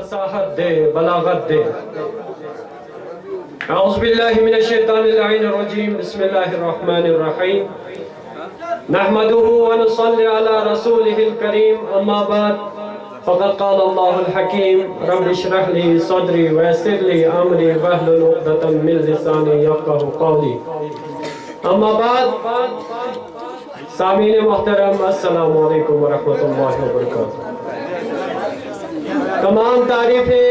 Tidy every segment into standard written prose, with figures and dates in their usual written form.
فصاحت دے، بلاغت دے۔ اعوذ باللہ من الشیطان اللعین الرجیم، بسم اللہ الرحمن الرحیم، نحمده ونصلی علی رسولہ الکریم، اما بعد فقد قال اللہ الحکیم، رب اشرح لی صدری ویسر لی امری واحلل عقدۃ من لسانی یفقہوا قولی۔ اما بعد سامعین محترم، السلام علیکم ورحمۃ اللہ وبرکاتہ۔ تمام تعریفیں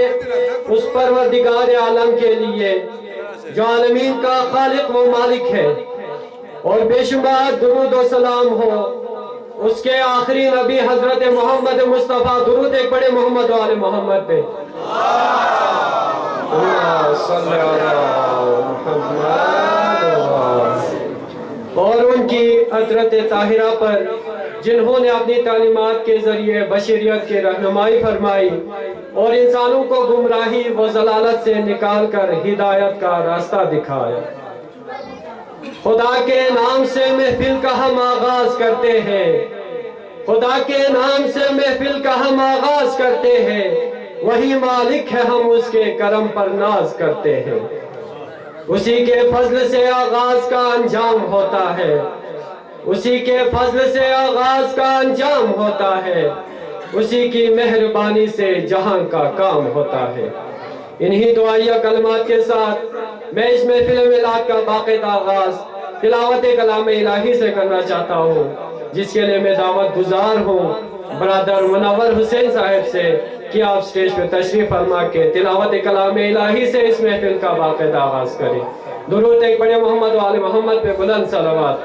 اس پروردگار عالم کے لیے جو عالمین کا خالق و مالک ہے، اور بے شمار درود و سلام ہو اس کے آخری نبی حضرت محمد مصطفیٰ، درود ایک بڑے محمد و آل محمد پہ۔ اللہ صلی علی محمد اور ان کی عطرت طاہرہ پر جنہوں نے اپنی تعلیمات کے ذریعے بشریت کی رہنمائی فرمائی اور انسانوں کو گمراہی و ضلالت سے نکال کر ہدایت کا راستہ دکھایا۔ خدا کے نام سے محفل کا ہم آغاز کرتے ہیں، خدا کے نام سے محفل کا ہم آغاز کرتے ہیں، وہی مالک ہے ہم اس کے کرم پر ناز کرتے ہیں۔ اسی کے فضل سے آغاز کا انجام ہوتا ہے، اسی کے فضل سے آغاز کا انجام ہوتا ہے، اسی کی مہربانی سے جہاں کا کام ہوتا ہے۔ انہی دعائیہ کلمات کے ساتھ میں اس محفل میلاد کا باقاعدہ آغاز تلاوت کلام الہی سے کرنا چاہتا ہوں، جس کے لیے میں دعوت گزار ہوں برادر منور حسین صاحب سے کہ آپ سٹیج پہ تشریف فرما کے تلاوت کلام الہی سے اس محفل کا باقاعدہ آغاز کریں۔ درود ایک بڑے محمد و آل محمد پہ بلند صلوات۔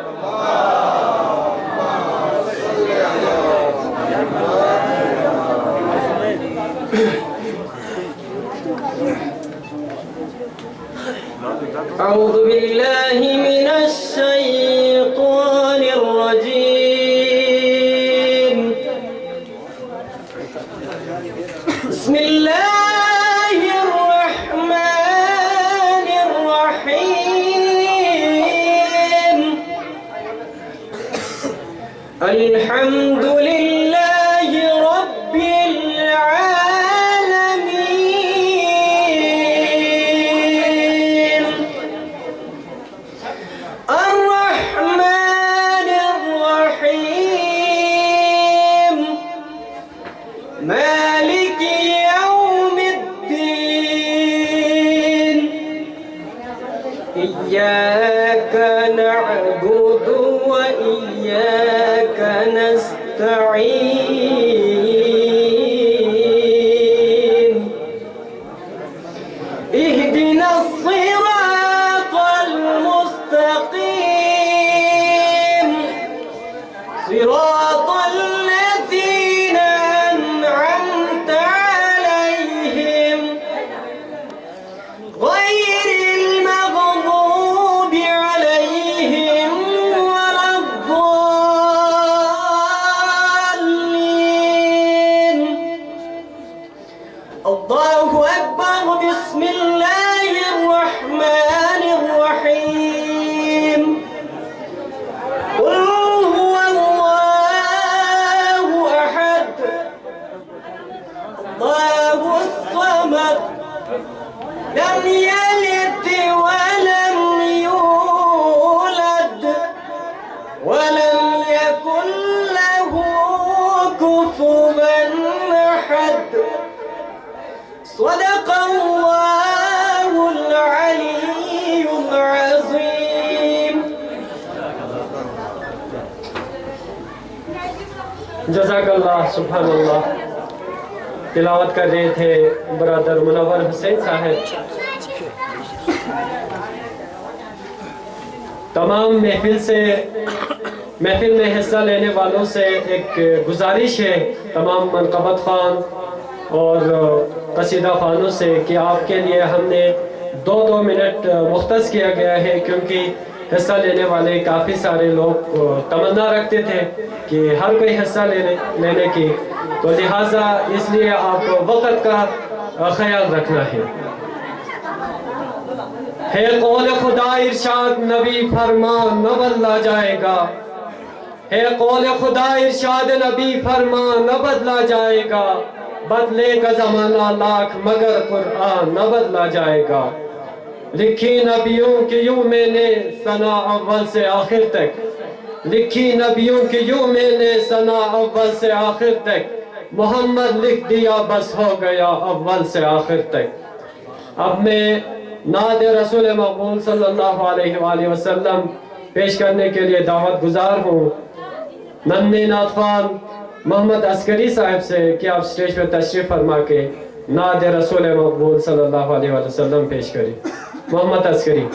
اعوذ باللہ من الشیطان الرجیم، بسم اللہ الرحمن الرحیم، الحمد للہ رب مالك يوم الدين، إياك نعبد وإياك نستعين، اهدنا الصراط المستقيم، صراط الذين أنعمت عليهم غير المغضوب عليهم ولا الضالين۔ الله أكبر، بسم الله الرحمن الرحيم، قل هو الله أحد الله الصمد، لم يلد ولم يولد ولم يكن له كفوا أحد، صدق الله العلي العظيم۔ جزاک اللہ، سبحان اللہ۔ تلاوت کر رہے تھے برادر منور حسین صاحب۔ تمام محفل میں حصہ لینے والوں سے ایک گزارش ہے، تمام منقبت خوان اور قصیدہ خوانوں سے، کہ آپ کے لیے ہم نے 2 منٹ مختص کیا گیا ہے، کیونکہ حصہ لینے والے کافی سارے لوگ تمنا رکھتے تھے کہ ہر کوئی حصہ لینے کی، تو لہٰذا اس لیے آپ وقت کا خیال رکھنا ہے۔ ہے قول خدا ارشاد نبی فرمان نہ بدلا جائے گا، ہے قول خدا ارشاد نبی فرمان نہ بدلا جائے گا، بدلے کا زمانہ لاکھ مگر قرآن نہ بدلا جائے گا. لکھی نبیوں کی یوں میں نے ثنا اول سے آخر تک. لکھی نبیوں کی یوں میں نے ثنا اول سے آخر تک. محمد لکھ دیا بس ہو گیا اول سے آخر تک. اب میں نعت رسول مقبول صلی اللہ علیہ وآلہ وسلم پیش کرنے کے لیے دعوت گزار ہوں ننھے نعت خوان محمد عسکری صاحب سے کہ آپ سٹیج پہ تشریف فرما کے نعت رسول مقبول صلی اللہ علیہ وآلہ وسلم پیش کریں. محمد عسکری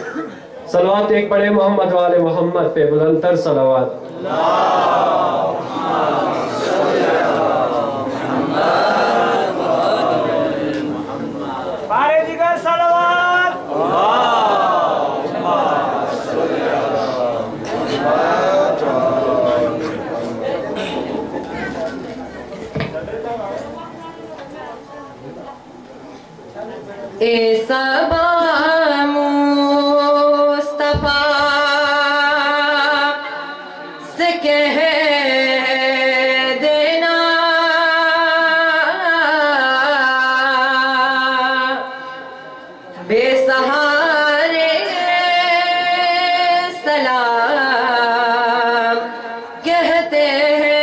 صلوات ایک پڑھے محمد والے محمد پہ بلندتر صلوات. بارے دیگر صلوات. اے صبا مصطفیٰ سے کہہ دینا بے سہارے سلام کہتے ہیں.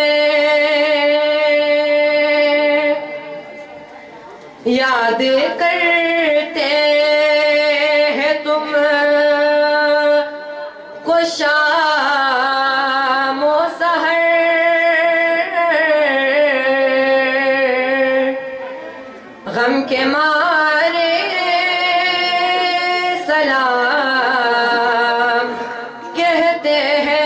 یاد کرتے ہیں تم کو شام و سحر. غم کے مارے سلام کہتے ہیں.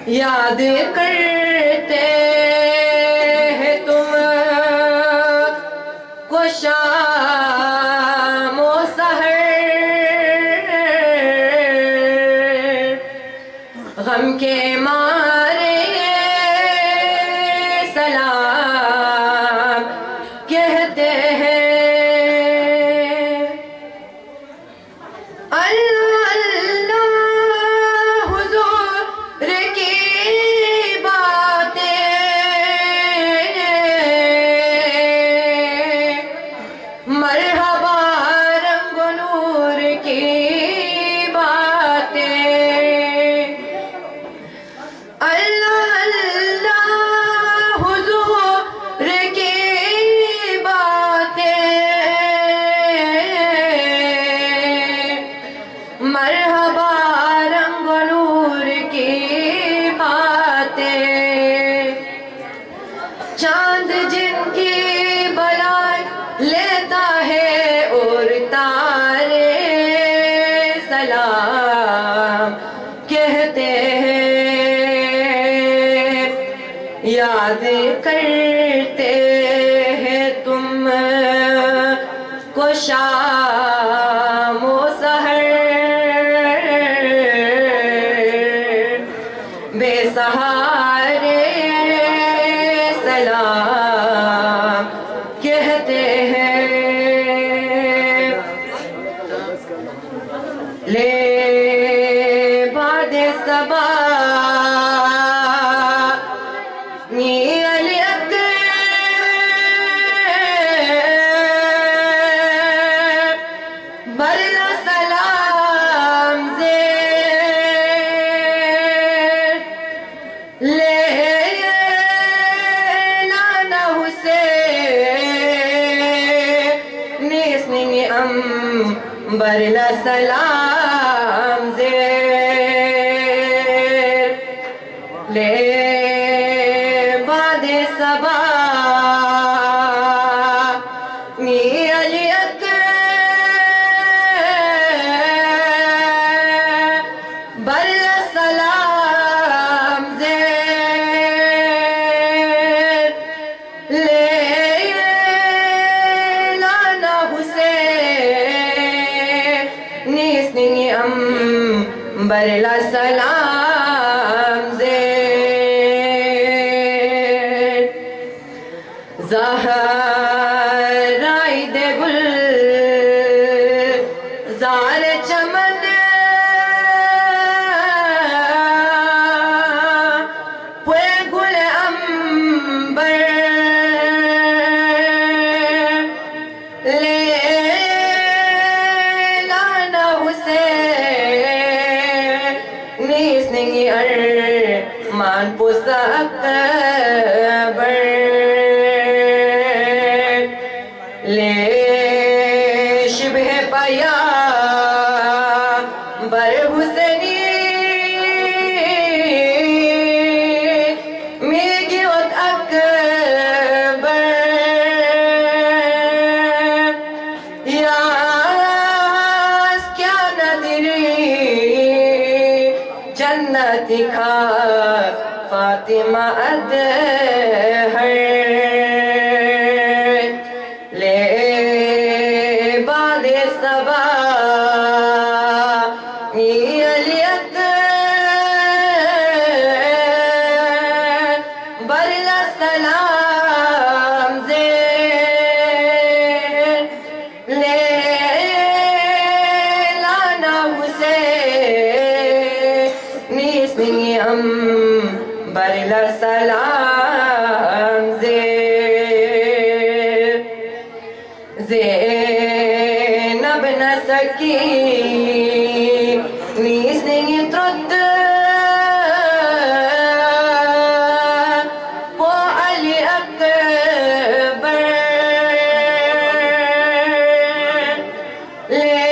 یاد کرتے ہیں تم کو شام و سحر. غم کے مارے سلام کہتے ہیں. اللہ اللہ حضور کی باتیں مرحبا رنگ و نور کی باتیں. اللہ اللہ حضور کی باتیں مرحبا رنگ و نور کی باتیں. چاند جن کی بلائے لیتا ہے اور تارے سلام کہتے ہیں. یاد کرتے ہیں تم کو شام و سحر. بے سہارے سلام کہتے ہیں. لے باد صبا نی علی برلا سلام زیر لے لانا حسین نیسنی برلا سلام زیر لے باد صبا نی علی برلا سلام زیر لے لانا حسین نیسنی برلا سلام زیر. زہرائی دے گل زار چمن پوئے گل تکھا فاطمہ اطہر لے باد صبا علی اکبر برلا سلام زین لے لانا حسین نیسنی ہم برلا سلام زینب نسکی نیسنی ترد پو علی اکبر لے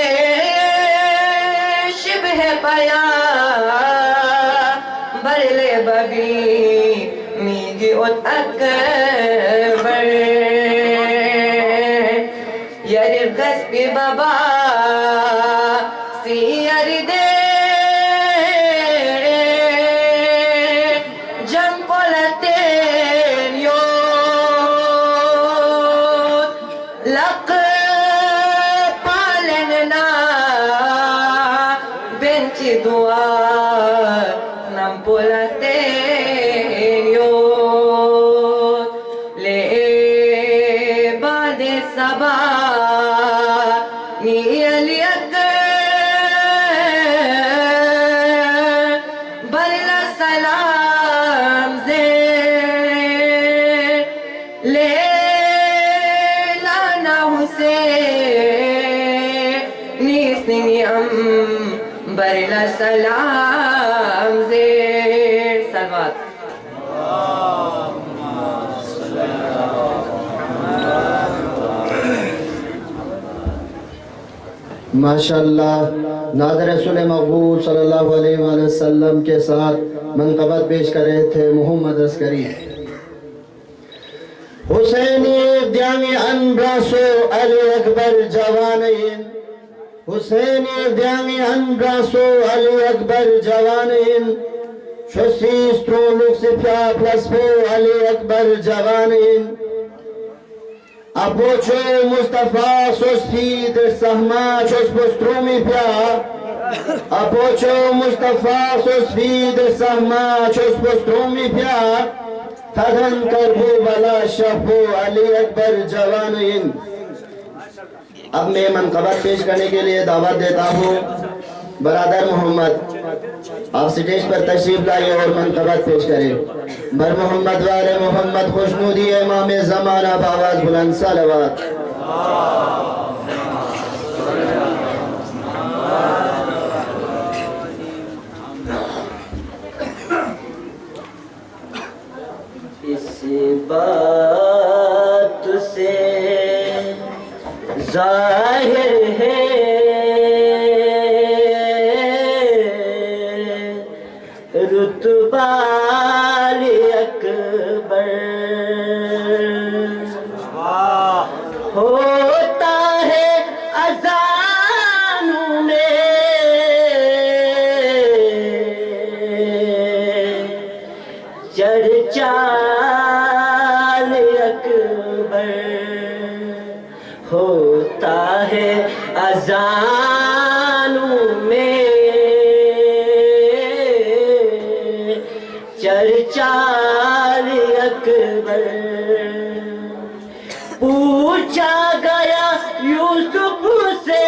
شبہ پیا برلے ببی میگی ات اکبر یری غسبی بابا سیاری دے جم پولتین یود لق پالننا بنتی دعا نم پولتین یود لے باد صبا علی اکبر برلا سلام زین لے لانا حسین نیسنی ام برلا سلام زین سلوات ماشاءاللہ ناظر رسول مقبول صلی اللہ علیہ وآلہ وسلم کے ساتھ منقبت پیش کر رہے تھے محمد عسکری حسینی دیامی انبراسو علی اکبر جوانین حسینی دیامی انبراسو علی اکبر جوانین شسیس ترولوک سپیا پلسپو علی اکبر جوانین Apocho Mustafa sospid sahma chos postrumi pia Apocho Mustafa sospid sahma chos postrumi pia Thadan karbu bala shahbu Ali Akbar jawanain اب میں منقبت پیش کرنے کے لیے دعوت دیتا ہوں برادر محمد آپ سٹیج پر تشریف لائیے اور منقبت پیش کریں بر محمد والے محمد خوشنودی امام زمانہ بآواز بلند صلوات اس بات سے ظاہر ہے رتبہ علی اکبر ہوتا ہے اذانوں میں چرچا علی اکبر ہوتا ہے اذانوں میں چرچا علی اکبر پوچھا گیا یوسف سے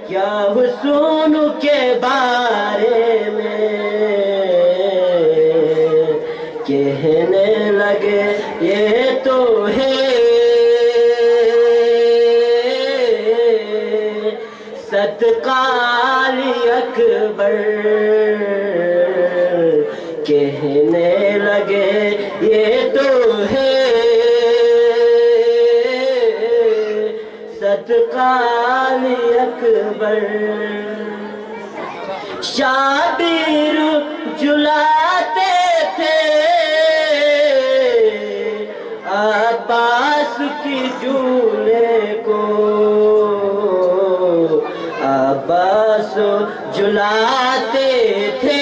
کیا حسن کے بارے میں کہنے لگے یہ تو ہے صدقہ علی اکبر کہنے لگے یہ تو ہے صدقہ علی اکبر شابیر جلاتے تھے عباس کی جولے کو عباس جلاتے تھے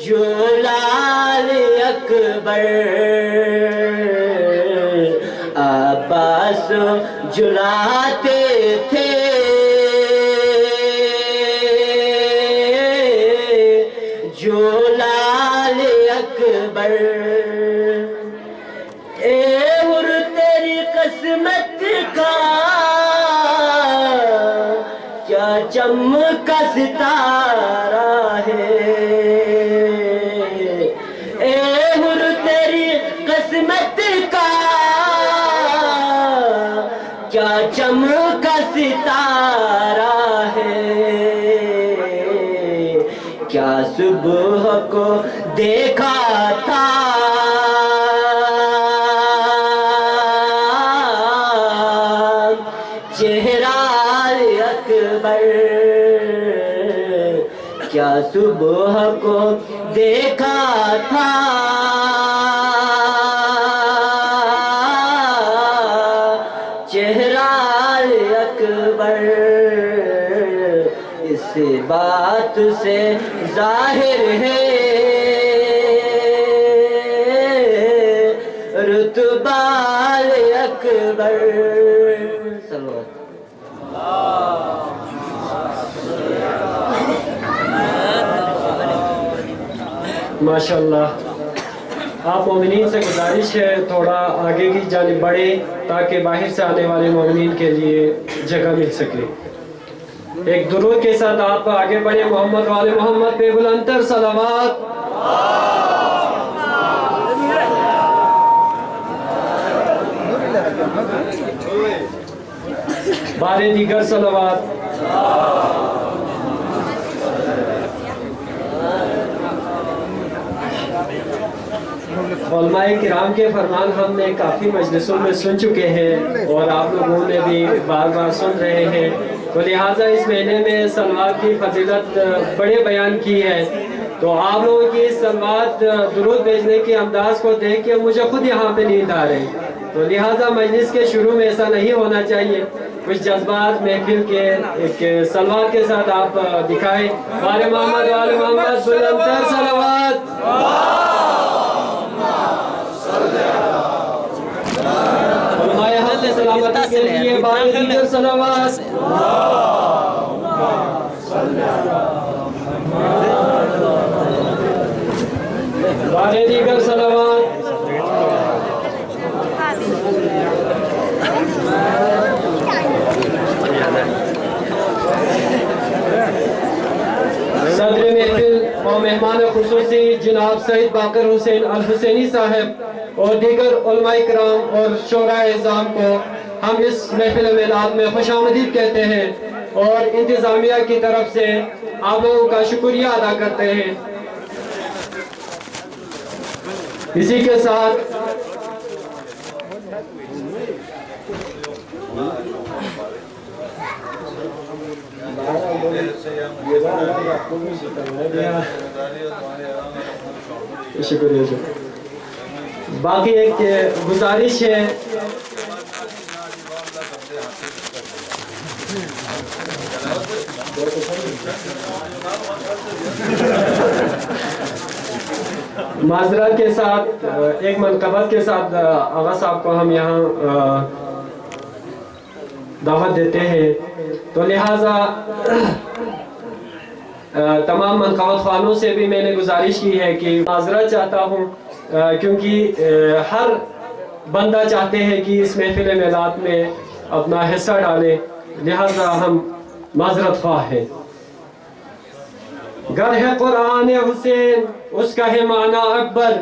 جو لال اکبر عباس جلاتے تھے جو لال اکبر اے اور تیری قسمت کا کیا چمکا ستارہ ہے اے اور تیری قسمت کا کیا چمکا ستارہ ہے کیا صبح کو دیکھا تھا چہرہ اکبر کیا صبح کو دیکھا تھا چہرہ اکبر اس بات سے ظاہر ہے رتبہ اکبر صلوات ماشاءاللہ آپ مومنین سے گزارش ہے تھوڑا آگے کی جانب بڑھیں تاکہ باہر سے آنے والے مومنین کے لیے جگہ مل سکے ایک درود کے ساتھ آپ آگے بڑھیں محمد والے محمد پہ بلندتر صلوات بارے دیگر صلوات علماء کرام کے فرمان ہم نے کافی مجلسوں میں سن چکے ہیں اور آپ لوگوں نے بھی بار بار سن رہے ہیں تو لہٰذا اس مہینے میں صلوات کی فضیلت بڑے بیان کی ہے تو آپ لوگوں کی صلوات درود بھیجنے کے انداز کو دیکھ کے مجھے خود یہاں پہ نیند آ رہی تو لہٰذا مجلس کے شروع میں ایسا نہیں ہونا چاہیے کچھ جذبات محفل کے ایک صلوات کے ساتھ آپ دکھائیں بارے محمد والے محمد بلندتر صلوات علماء حد سلامتی کے لیے بارے دیگر صلوات بارے دیگر صلوات صدر محفل اور مہمان خصوصی جناب سید باقر حسین الحسینی صاحب اور دیگر علماء کرام اور شورا اعظام کو ہم اس محفل میلاد میں خوش آمدید کہتے ہیں اور انتظامیہ کی طرف سے آپ لوگوں کا شکریہ ادا کرتے ہیں اسی کے ساتھ شکریہ باقی ایک گزارش ہے معذرت کے ساتھ ایک منقبت کے ساتھ آغا صاحب کو ہم یہاں دعوت دیتے ہیں تو لہٰذا تمام منقبت خوانوں سے بھی میں نے گزارش کی ہے کہ معذرت چاہتا ہوں کیونکہ ہر بندہ چاہتے ہیں کہ اس محفل میلاد میں اپنا حصہ ڈالے لہذا ہم معذرت خواہ ہیں گر ہے قرآن حسین اس کا ہے معنی اکبر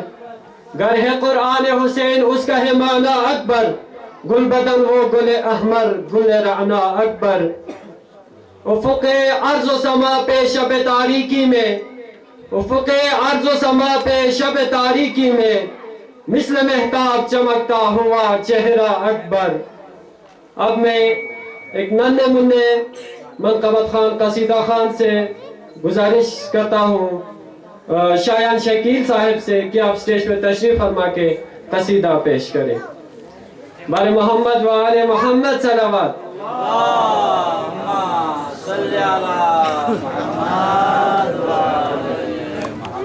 گر ہے قرآن حسین اس کا ہے معنی اکبر گل بدن وہ گل احمر گل رعنا اکبر افق عرض و سما پہ شب تاریکی میں افق عرض و سما پہ شب تاریکی میں مثل مہتاب چمکتا ہوا چہرہ اکبر اب میں ایک ننھے منھے منقبت خان قصیدہ خان سے گزارش کرتا ہوں شایان شکیل صاحب سے کہ آپ سٹیج پہ تشریف فرما کے قصیدہ پیش کریں بارے محمد و آل محمد صلوات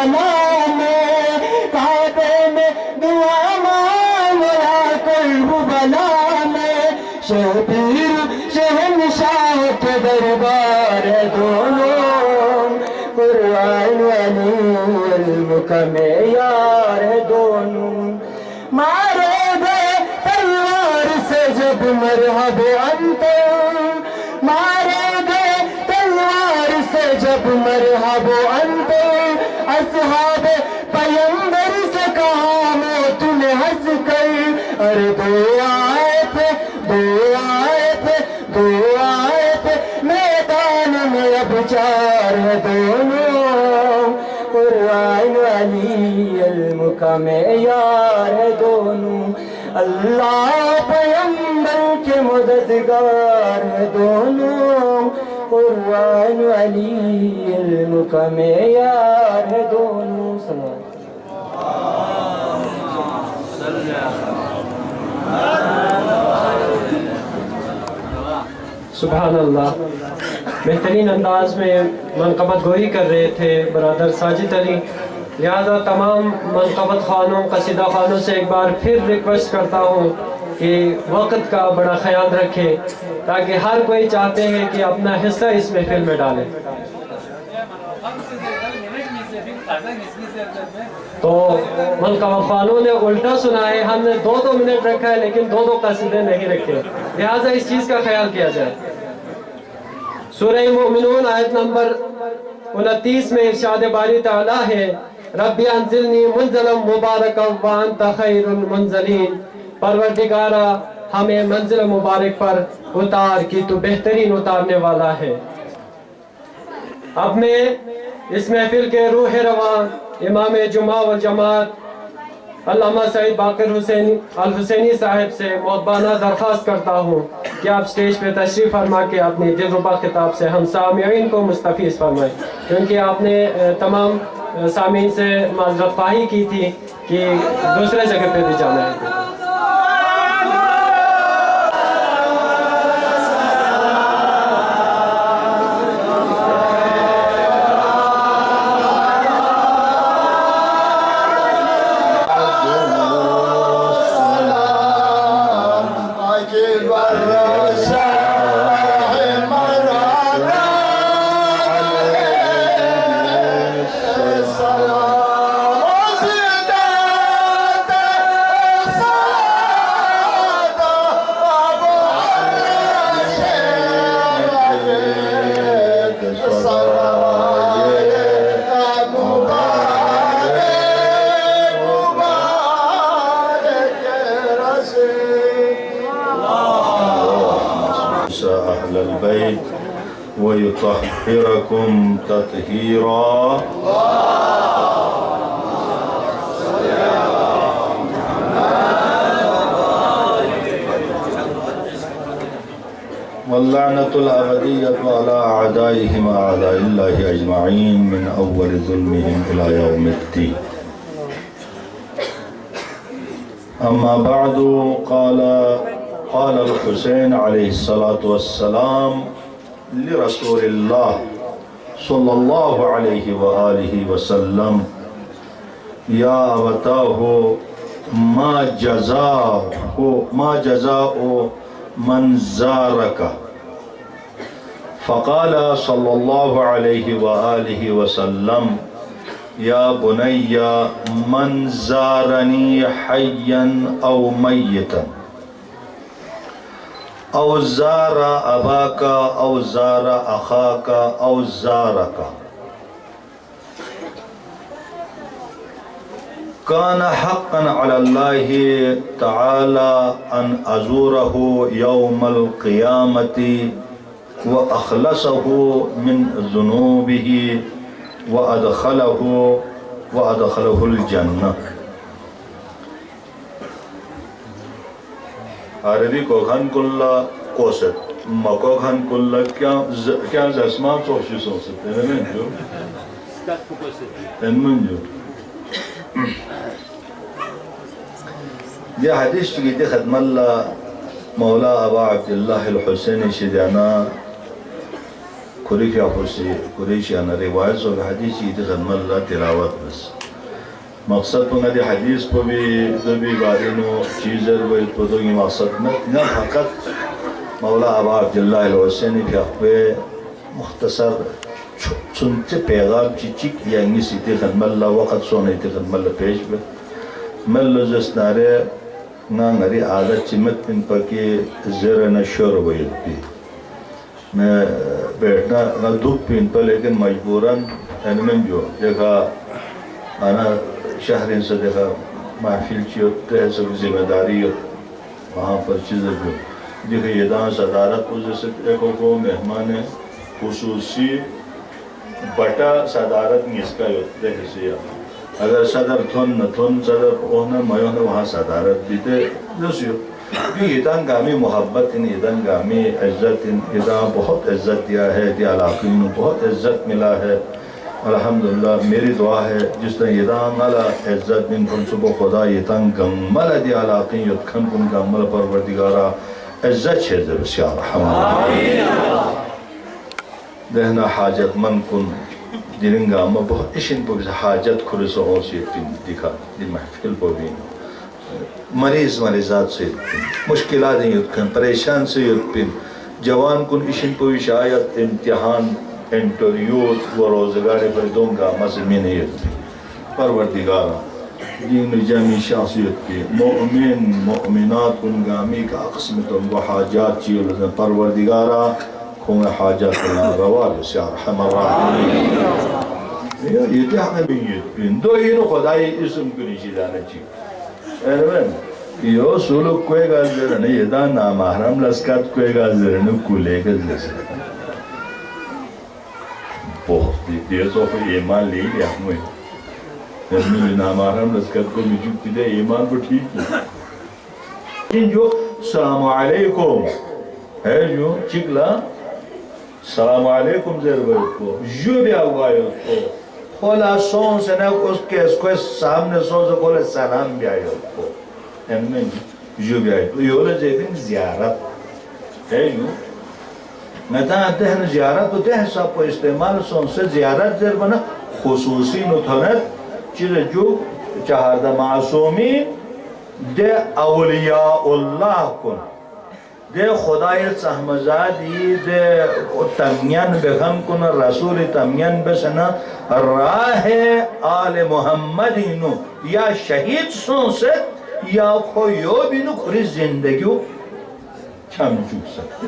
کربلا میں کعبے میں دعا مانگا کربلا میں شبیر شہنشاہ کے دربار ہے دونوں قرآن علی علم کا معیار ہے دونوں مارے گئے تلوار سے جب مرحب انتر مارے گئے تلوار سے جب مرحب انتر اصحاب پیمبر سے کہا موت نے ہنس کر ارے دو آئے تھے میدان میں اب چار ہے دونوں قرآن علی علم کا معیار ہے دونوں اللہ پیمبر کے مددگار ہے دونوں قرآن علی علم کا معیار ہے دونوں سبحان اللہ. بہترین انداز میں منقبت گوئی کر رہے تھے برادر ساجد علی. لہذا تمام منقبت خوانوں قصیدہ خوانوں سے ایک بار پھر ریکویسٹ کرتا ہوں کہ وقت کا بڑا خیال رکھے تاکہ ہر کوئی چاہتے ہیں کہ اپنا حصہ اس محفل میں ڈالے. تو منقبت خوانوں نے الٹا سنا ہے, ہم نے 2 منٹ رکھا ہے لیکن 2 قصیدے نہیں رکھے, لہٰذا اس چیز کا خیال کیا جائے. سورہ مومنون آیت نمبر 29 میں ارشاد باری تعالیٰ ہے ربی انزلنی منزلا مبارکا وانت خیر المنزلین, پروردگارا ہمیں منزل مبارک پر اتار کی تو بہترین اتارنے والا ہے. اب میں اس محفل کے روح رواں امام جمعہ والجماعت علامہ سعید باقر حسین الحسینی صاحب سے محبانہ درخواست کرتا ہوں کہ آپ سٹیج پہ تشریف فرما کے اپنی دلربا خطاب سے ہم سامعین کو مستفیض فرمائیں, کیونکہ آپ نے تمام سامعین سے معذرت خواہی کی تھی کہ دوسرے جگہ پہ بھی جانا ہے. أهل البيت ويطهركم تطهيرا. واللعنة الأبدية على أعدائهم أعداء الله أجمعين من أول ظلمهم إلى يوم الدين. أما بعد قال الحسين عليه الصلاة والسلام لرسول الله صلى الله عليه وآله وسلم يا أبتاه ما جزاء من زارك. فقال صلى الله عليه وآله وسلم يا بني من زارني حيا أو ميتا أو زار أباك أو زار أخاك أو زارك كان حقا على الله تعالى أن أزوره يوم القيامة وأخلصه من ذنوبه وأدخله الجنة. عربی کو خان کلا کوست مکو خان کلا کیا زسمان توشی سوست انمنجو یہ حدیث کی دی خدم اللہ مولا ابا عبداللہ الحسین شدیانا کھری کیا خوشی قریشیانہ روایت اور حدیثی دی خدمت اللہ تلاوت بس مقصد پنگا دی حدیث پا بھی دبی بارینو چیزر وید پدوگی مقصد نہ فقط مولا ابا عبداللہ الحسینی پیاقوے مختصر سنتے پیغام چیچک یعنی سیتی خدمت اللہ وقت سونے تی خدمت اللہ پیش بے ملو زسنارے نانگری عادت چمت پن پاکی زرن شور وید بھی میں بیٹھنا نہ دھوپ پین پر لیکن مجبوراً انمن جو دیکھا آنا شہرین سے دیکھا محفل چیوت تحصیل ذمہ داری وہاں پر چیزیں جو دیکھا یہ دان صدارت کو جیسے ایک کو مہمان خصوصی بٹا صدارت نسکا یوت دیکھے سیا اگر صدر تھن نہ تھن صدر اوہنا میون وہاں صدارت دیتے دوسیو یہ دان گامی محبت ان یہ دان گامی عزت ان یہ دان بہت عزت دیا ہے دی علاقی میں بہت عزت ملا ہے الحمدللہ میری دعا ہے جس طرح یہ دان علا عزت من کن صبح خدا یہ دان گمال دی علاقی یت کھن کن گمال پروردگارا عزت چھے در بسیار رحمہ دہنا حاجت من کن دیرنگا اما بہت اشن پو بس حاجت کھرسو ہوں سی پین دکھا دی محفل پو بین مریضات سے پین مشکلات یت کن پریشان سے یت پین جوان کن اشن پو شاید امتحان انٹریوز و روزگاری پر دونگا مزمین یت پین پروردگارا دین جمعی شخصیت کی مؤمن مؤمنات کن گامی کا قسمت و حاجات چیئے لزن پروردگارا کھونگے حاجات اللہ روال سیار رحم الراحمین یہ کیا حمیت بین دو اینو خدای اسم کنی چیزانا چیئے ایرمین یہ سولو کوئی گاز درنے یہ دا نامحرم لسکت کوئی گاز درنے کولے گاز لسکت بہت دیسو پر ایمان لے لیا ہمیں میں نامحرم لسکت کو مجھوک پیدے ایمان کو ٹھیک ہے جو السلام علیکم ہے جو چکلا السلام علیکم زیر بیت کو جو بھی آگوائی اس کو کھولا سون سے نہ اس کے اس کو سامنے سون سے کھولا سلام بھی آئی اس کو ایمین جو بھی آئی تو یہ ہونا زیدن زیارت ہے جو نتا دہن زیارت تو دہن سب کو استعمال سون سے زیارت زیر بنا خصوصی نتھنت چیز جو چہاردہ معصومی دے اولیاء اللہ کن دے خدای سہمزادی دے تمین بخم کن رسول تمین بسنا راہ آل محمدینو یا شہید سن سے یا خویو بینو کھری زندگیو چھم چک سکتے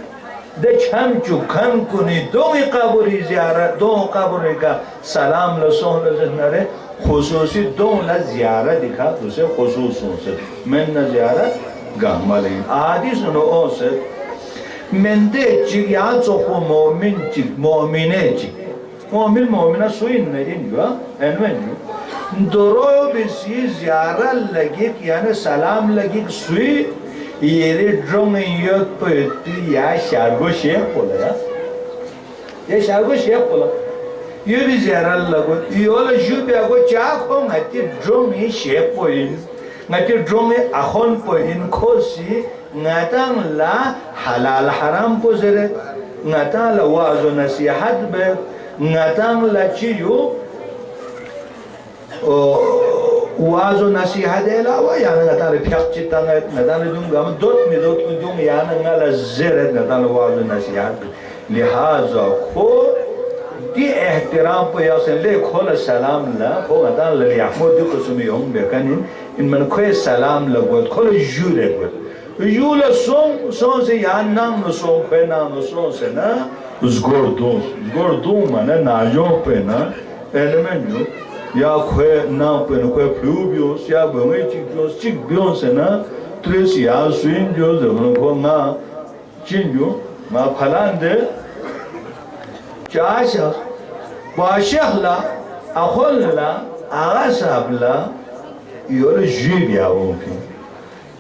دے چھم چکن کنی دو قبری زیارت دو قبری کا سلام لسون لزنرے خصوصی دون زیارت دکھا اسے خصوصوں سے من زیارت گامالین آدھی سنو او سے من دے چک یہاں چوکو مومن چک مومنے چک مومن مومنہ سوئن نہیں جو انوین جو درو بسی زیارت لگیک یعنی سلام لگیک سوئی یہ ڈرونگ یوت پہتی یا شارگو شیخ بولا یا شارگو شیخ بولا یہ بھی زیارت لگو یہ والا جو بھی آگو چاک ہو گھتی ڈرونگی شیخ پوئین گھتی ڈرونگی اخون پوئین کھوسی گھتاں لا حلال حرام پو زرد گھتاں لا وعظ و نصیحت بیت گھتاں لا چیو وعظ و نصیحت علاوہ یعنی گھتاں لا پھیق چیتا گھتاں لا دونگا دوت میں دونگ یعنی گھتاں لا زرد گھتاں لا وعظ و نصیحت لہذا کھو دی احترام پہ یا سے لے کھولا سلام لا کھو گھتاں لا لیحمود دی قسمی ہوں بیکنین ان من کوئی سلام لگوت کھولا جو لگوت جو لسون سے یا نام نسون کوئی نام نسون سے نا زگور دون مانا ناجون پہ نا ایلمن جو یا کوئی نام پہ نا کوئی پلیو بیوس یا بھنگی چک بیوس چک بیون سے نا تریس یا سوین جو زبن کو نا چین جو نا پھلان دے چاہ شخص باشخ لا اخول لا آغا صاحب لا یور جوی بیا ممکن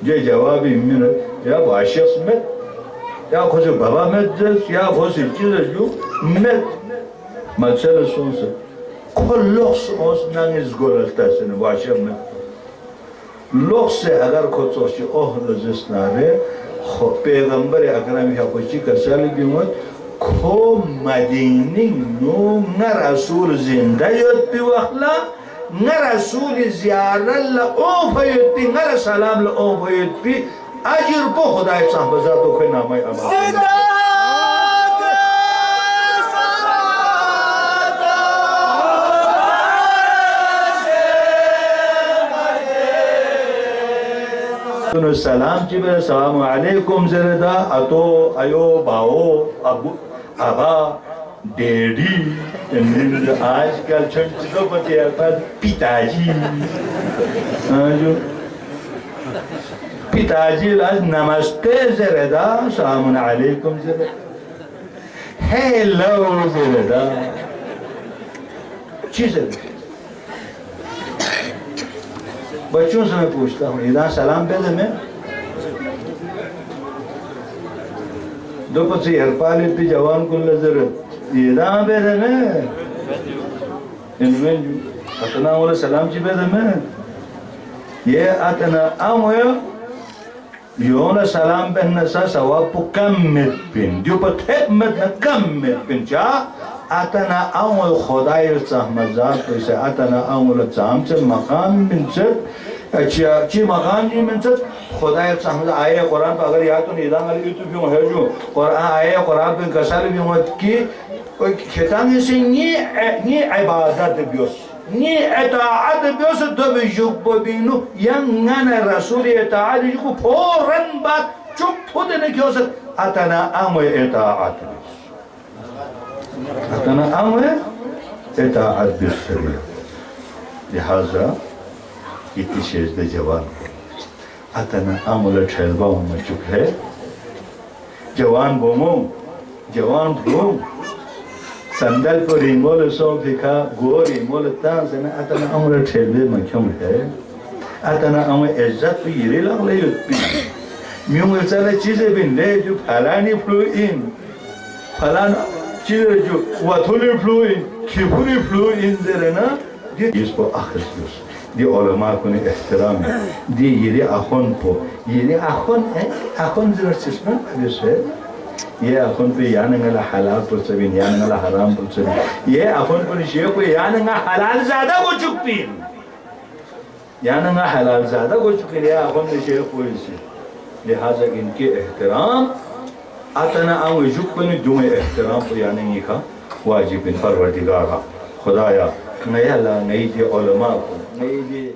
جے جوابی منت یا باشخ مت یا خوش بابا مت دست یا خوش چیز جو مت مسئلہ سون سے کھول لوخ سونس نانگز گولتا سن باشخ مت لوخ سے اگر خود سوچی اوہ لزسنا رے پیغمبر اکرمی حقوچی کا سالی بیمت کھو مدینی نو نہ رسول زندہ یوت پی وقلا نہ رسول زیارہ لعوف یوت پی نہ سلام لعوف یوت پی اجر پو خدای صاحب ذاتو خی نامی امان سلام چی بے السلام علیکم زردہ اتو ایو باو ابو آبا ڈیڈی آج کل چھوٹ چیزوں پر تیار پر پیتاجی پیتاجی لاز نمستے زردہ السلام علیکم زردہ ہیلو زردہ چیز زردہ بچوں سے میں پوچھتا ہوں ادھا سلام پہ دے میں دو پسی ارپالی پی جوان کن لزرت ادھا پہ دے میں انوین جو اتنا اولا سلام چی پہ دے میں یہ اتنا آمویا یونا سلام پہ نسا سواب پو کم مت پن جو پا تھیپ مت نا کم مت پن چا اتنا اول خدای رحمت پیسه اتنا اول چامچ مقام منچت چی مقام جی منچت خدای رحمت آیه قرآن پا اگر یادتون ایدان علی یوتیوب بیوں ہے جو قرآن آیه قرآن پہ کسال بیوں کی کتانی سے نی عبادت بیوس نی اطاعت بیوس دو بیجوب بینو ینگن رسول اطاعت جو پورن بات چپ خود نکیوست اتنا اول اطاعت بیوس اتنا امر اطاعت بالشریع لہذا یہ شیز دے جوان کو اتنا امر چھلبا ہوں چک ہے جوان بوموں جوان بوم سندل پر ریمول سو دکھا گو ریمول تانسنا اتنا امر چھلبے مکھم ہے اتنا امر عزت پی یری لگ لے پی میوں چلے چیزیں بن لے جو پھلانی فلو ان پھلان چیزیں جو واتھولی فلو ان کھپولی فلو ان دے رہنا اس کو آخر دیوس دی علماء کو نے احترام ہے دی یہ اخون پو یہ اخون زر چشمن حدیث ہے یہ اخون پہ یاننگا حلال پر سبین یاننگا حرام پر سبین یہ اخون پر شیئے کو یاننگا حلال زیادہ کو چکپین یاننگا حلال زیادہ کو چکپین یہ اخون پر شیئے کو اسی لہذا ان کے احترام اتنا آنگو جکپنی دوم احترام پر یاننگی کا واجب پروردگار خدایا نئی اللہ نئی دی علماء کو نئی دی